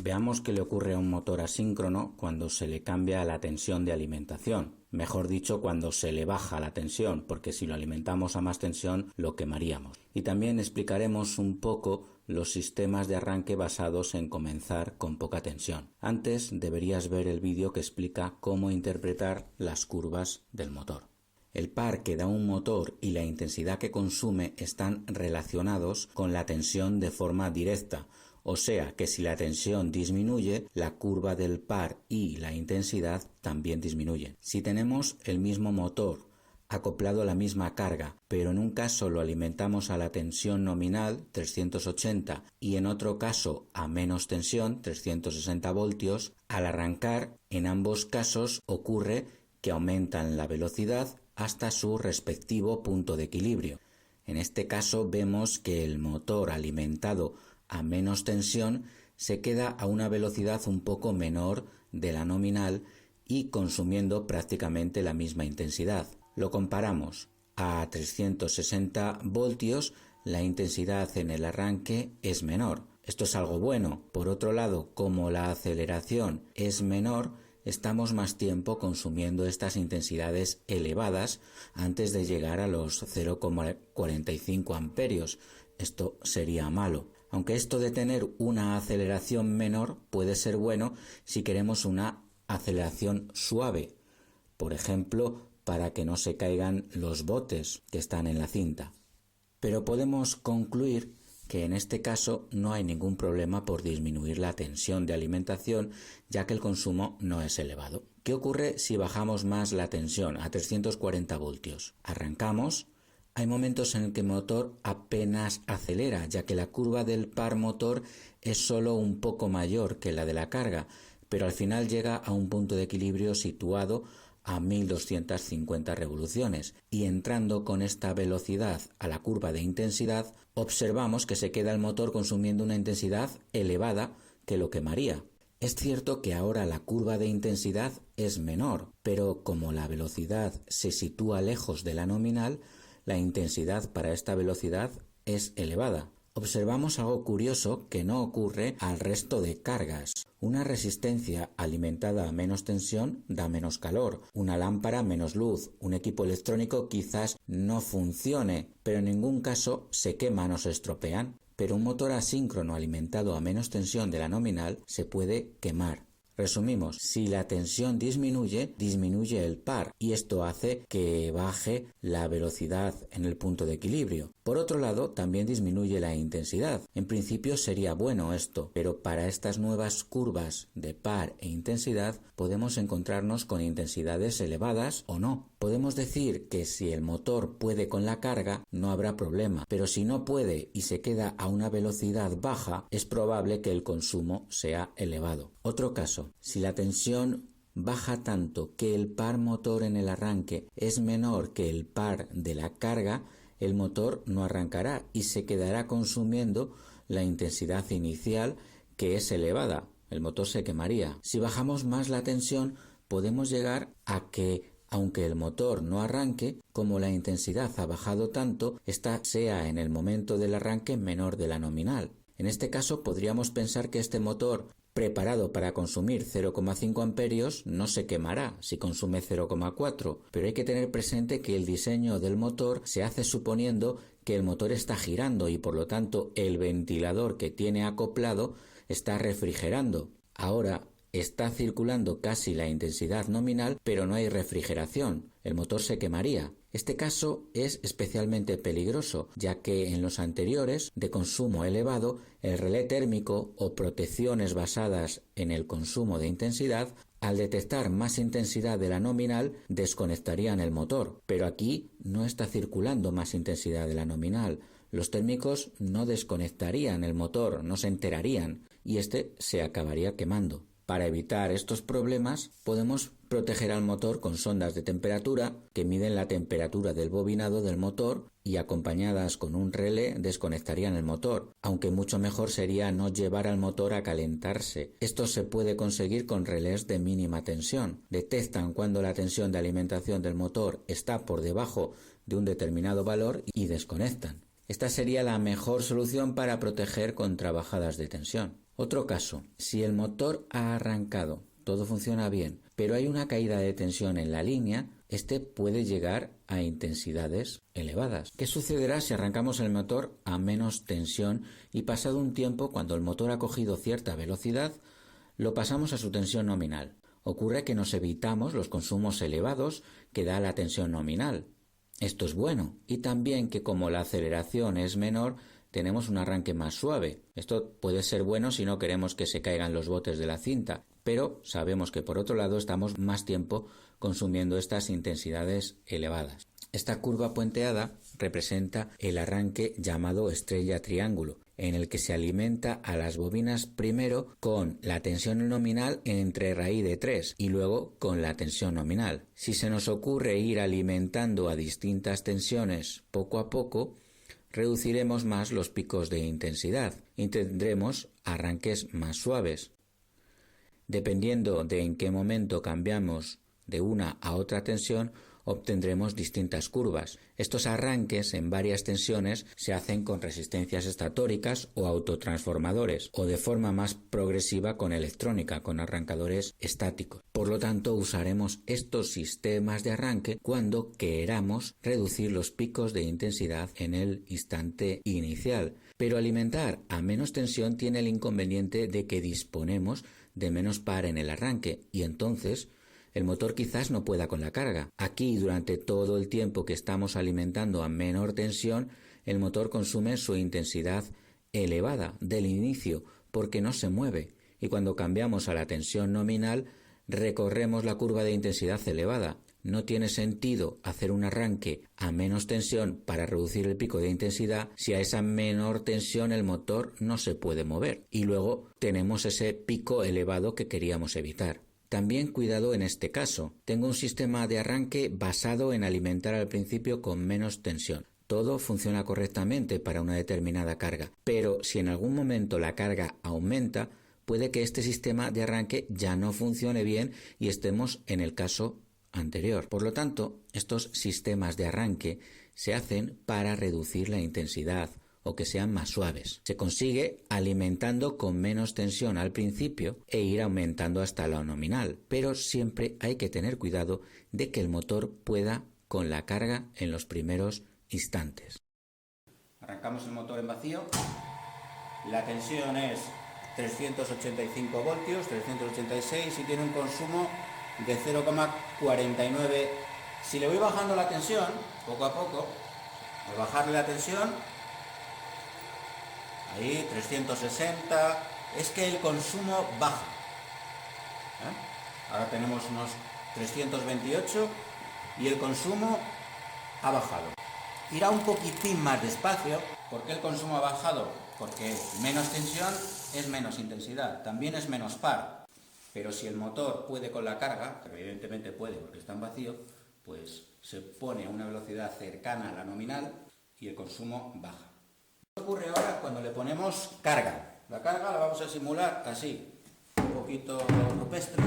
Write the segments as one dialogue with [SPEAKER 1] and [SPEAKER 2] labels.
[SPEAKER 1] Veamos qué le ocurre a un motor asíncrono cuando se le cambia la tensión de alimentación. Mejor dicho, cuando se le baja la tensión, porque si lo alimentamos a más tensión lo quemaríamos. Y también explicaremos un poco los sistemas de arranque basados en comenzar con poca tensión. Antes deberías ver el vídeo que explica cómo interpretar las curvas del motor. El par que da un motor y la intensidad que consume están relacionados con la tensión de forma directa, o sea que si la tensión disminuye, la curva del par y la intensidad también disminuyen. Si tenemos el mismo motor acoplado a la misma carga, pero en un caso lo alimentamos a la tensión nominal, 380, y en otro caso a menos tensión, 360 voltios, al arrancar, en ambos casos ocurre que aumentan la velocidad hasta su respectivo punto de equilibrio. En este caso vemos que el motor alimentado a menos tensión se queda a una velocidad un poco menor de la nominal y consumiendo prácticamente la misma intensidad. Lo comparamos a 360 voltios, la intensidad en el arranque es menor. Esto es algo bueno. Por otro lado, como la aceleración es menor, estamos más tiempo consumiendo estas intensidades elevadas antes de llegar a los 0,45 amperios. Esto sería malo. Aunque esto de tener una aceleración menor puede ser bueno si queremos una aceleración suave. Por ejemplo, para que no se caigan los botes que están en la cinta. Pero podemos concluir que en este caso no hay ningún problema por disminuir la tensión de alimentación, ya que el consumo no es elevado. ¿Qué ocurre si bajamos más la tensión a 340 voltios? Arrancamos. Hay momentos en el que el motor apenas acelera, ya que la curva del par motor es solo un poco mayor que la de la carga, pero al final llega a un punto de equilibrio situado a 1250 revoluciones, y entrando con esta velocidad a la curva de intensidad, observamos que se queda el motor consumiendo una intensidad elevada que lo quemaría. Es cierto que ahora la curva de intensidad es menor, pero como la velocidad se sitúa lejos de la nominal, la intensidad para esta velocidad es elevada. Observamos algo curioso que no ocurre al resto de cargas. Una resistencia alimentada a menos tensión da menos calor, una lámpara menos luz, un equipo electrónico quizás no funcione, pero en ningún caso se queman o se estropean. Pero un motor asíncrono alimentado a menos tensión de la nominal se puede quemar. Resumimos, si la tensión disminuye, disminuye el par y esto hace que baje la velocidad en el punto de equilibrio. Por otro lado, también disminuye la intensidad. En principio sería bueno esto, pero para estas nuevas curvas de par e intensidad podemos encontrarnos con intensidades elevadas o no. Podemos decir que si el motor puede con la carga, no habrá problema, pero si no puede y se queda a una velocidad baja, es probable que el consumo sea elevado. Otro caso, si la tensión baja tanto que el par motor en el arranque es menor que el par de la carga, el motor no arrancará y se quedará consumiendo la intensidad inicial, que es elevada. El motor se quemaría. Si bajamos más la tensión, podemos llegar a que, aunque el motor no arranque, como la intensidad ha bajado tanto, esta sea en el momento del arranque menor de la nominal. En este caso podríamos pensar que este motor preparado para consumir 0,5 amperios no se quemará si consume 0,4, pero hay que tener presente que el diseño del motor se hace suponiendo que el motor está girando y por lo tanto el ventilador que tiene acoplado está refrigerando. Ahora está circulando casi la intensidad nominal, pero no hay refrigeración. El motor se quemaría. Este caso es especialmente peligroso, ya que en los anteriores, de consumo elevado, el relé térmico o protecciones basadas en el consumo de intensidad, al detectar más intensidad de la nominal, desconectarían el motor. Pero aquí no está circulando más intensidad de la nominal. Los térmicos no desconectarían el motor, no se enterarían, y este se acabaría quemando. Para evitar estos problemas, podemos proteger al motor con sondas de temperatura que miden la temperatura del bobinado del motor y acompañadas con un relé desconectarían el motor, aunque mucho mejor sería no llevar al motor a calentarse. Esto se puede conseguir con relés de mínima tensión. Detectan cuando la tensión de alimentación del motor está por debajo de un determinado valor y desconectan. Esta sería la mejor solución para proteger contra bajadas de tensión. Otro caso, si el motor ha arrancado, todo funciona bien, pero hay una caída de tensión en la línea, este puede llegar a intensidades elevadas. ¿Qué sucederá si arrancamos el motor a menos tensión y pasado un tiempo, cuando el motor ha cogido cierta velocidad, lo pasamos a su tensión nominal? Ocurre que nos evitamos los consumos elevados que da la tensión nominal. Esto es bueno, y también que como la aceleración es menor, tenemos un arranque más suave. Esto puede ser bueno si no queremos que se caigan los botes de la cinta, pero sabemos que por otro lado estamos más tiempo consumiendo estas intensidades elevadas. Esta curva puenteada representa el arranque llamado estrella triángulo, en el que se alimenta a las bobinas primero con la tensión nominal entre raíz de 3 y luego con la tensión nominal. Si se nos ocurre ir alimentando a distintas tensiones poco a poco, reduciremos más los picos de intensidad y tendremos arranques más suaves. Dependiendo de en qué momento cambiamos de una a otra tensión, obtendremos distintas curvas. Estos arranques en varias tensiones se hacen con resistencias estatóricas o autotransformadores, o de forma más progresiva con electrónica, con arrancadores estáticos. Por lo tanto, usaremos estos sistemas de arranque cuando queramos reducir los picos de intensidad en el instante inicial. Pero alimentar a menos tensión tiene el inconveniente de que disponemos de menos par en el arranque, y entonces el motor quizás no pueda con la carga. Aquí, durante todo el tiempo que estamos alimentando a menor tensión, el motor consume su intensidad elevada del inicio porque no se mueve, y cuando cambiamos a la tensión nominal recorremos la curva de intensidad elevada. No tiene sentido hacer un arranque a menos tensión para reducir el pico de intensidad si a esa menor tensión el motor no se puede mover, y luego tenemos ese pico elevado que queríamos evitar. También cuidado en este caso. Tengo un sistema de arranque basado en alimentar al principio con menos tensión. Todo funciona correctamente para una determinada carga, pero si en algún momento la carga aumenta, puede que este sistema de arranque ya no funcione bien y estemos en el caso anterior. Por lo tanto, estos sistemas de arranque se hacen para reducir la intensidad o que sean más suaves. Se consigue alimentando con menos tensión al principio e ir aumentando hasta la nominal, pero siempre hay que tener cuidado de que el motor pueda con la carga en los primeros instantes. Arrancamos el motor en vacío, la tensión es 385 voltios, 386 y tiene un consumo de 0,49. Si le voy bajando la tensión, poco a poco, al bajarle la tensión, ahí 360, es que el consumo baja. Ahora tenemos unos 328 y el consumo ha bajado. Irá un poquitín más despacio. ¿Por qué el consumo ha bajado? Porque menos tensión es menos intensidad, también es menos par. Pero si el motor puede con la carga, que evidentemente puede porque está en vacío, pues se pone a una velocidad cercana a la nominal y el consumo baja. ¿Qué ocurre ahora cuando le ponemos carga? La carga la vamos a simular así, un poquito rupestre.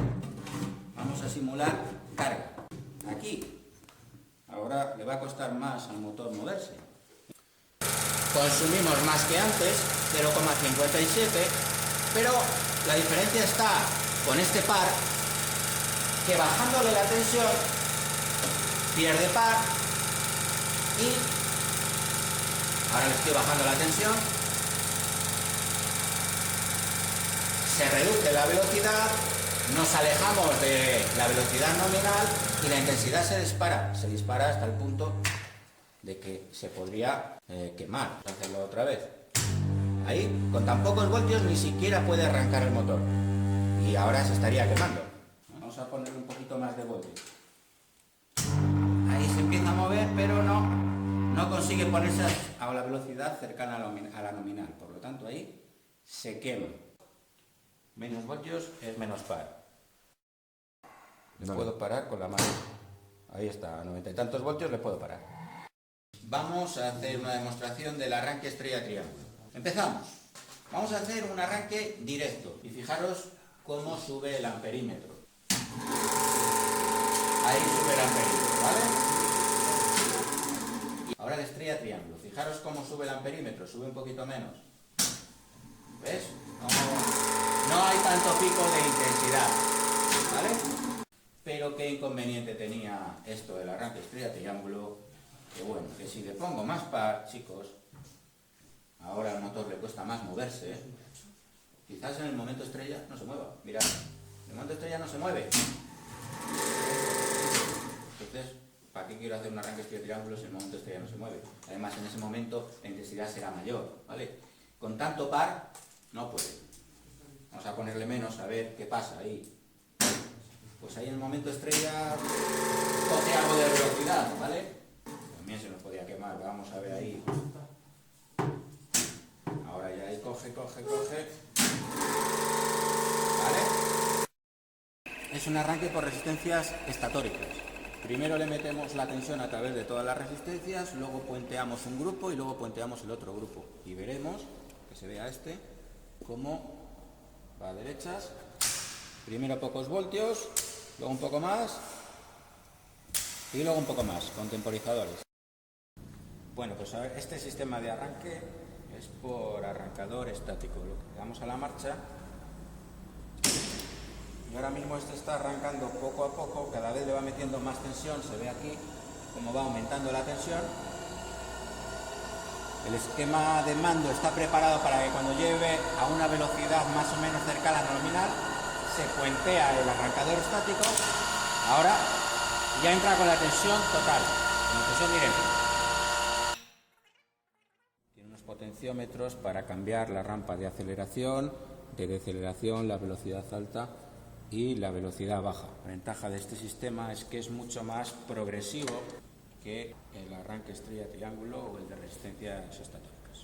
[SPEAKER 1] Vamos a simular carga. Aquí, ahora le va a costar más al motor moverse. Consumimos más que antes, 0,57, pero la diferencia está con este par, que bajándole la tensión pierde par y ahora le estoy bajando la tensión, se reduce la velocidad, nos alejamos de la velocidad nominal y la intensidad se dispara hasta el punto de que se podría quemar. Vamos a hacerlo otra vez. Ahí, con tan pocos voltios, ni siquiera puede arrancar el motor y ahora se estaría quemando. Vamos a ponerle un poquito más de voltios. Ahí se empieza a mover, pero no consigue ponerse a la velocidad cercana a la nominal. Por lo tanto, ahí se quema. Menos voltios es menos par. Le puedo parar con la mano. Ahí está, a 90 y tantos voltios le puedo parar. Vamos a hacer una demostración del arranque estrella-triángulo. Empezamos. Vamos a hacer un arranque directo. Y fijaros cómo sube el amperímetro. Ahí sube el amperímetro, ¿vale? Ahora ahora de estrella a triángulo. Fijaros cómo sube el amperímetro, sube un poquito menos. ¿Ves? No hay tanto pico de intensidad, ¿vale? Pero qué inconveniente tenía esto del arranque estrella a triángulo, que bueno, que si le pongo más par, chicos, ahora al motor le cuesta más moverse, ¿eh? Quizás en el momento estrella no se mueva, mirad, en el momento estrella no se mueve. Entonces, ¿para qué quiero hacer un arranque estrella triángulo si en el momento estrella no se mueve? Además, en ese momento la intensidad será mayor, ¿vale? Con tanto par, no puede. Vamos a ponerle menos a ver qué pasa ahí. Pues ahí en el momento estrella coge algo de velocidad, ¿vale? También se nos podía quemar, vamos a ver ahí. Ahora ya ahí coge. ¿Vale? Es un arranque por resistencias estatóricas. Primero le metemos la tensión a través de todas las resistencias, luego puenteamos un grupo y luego puenteamos el otro grupo. Y veremos, que se vea cómo va a derechas. Primero pocos voltios, luego un poco más y luego un poco más, con temporizadores. Bueno, pues a ver, este sistema de arranque es por arrancador estático. Le damos a la marcha y ahora mismo este está arrancando poco a poco, cada vez le va metiendo más tensión, se ve aquí cómo va aumentando la tensión. El esquema de mando está preparado para que cuando lleve a una velocidad más o menos cercana a la nominal, se puentea el arrancador estático. Ahora ya entra con la tensión total, con la tensión directa. Tiene unos potenciómetros para cambiar la rampa de aceleración, de deceleración, la velocidad alta y la velocidad baja. La ventaja de este sistema es que es mucho más progresivo que el arranque estrella triángulo o el de resistencia estática.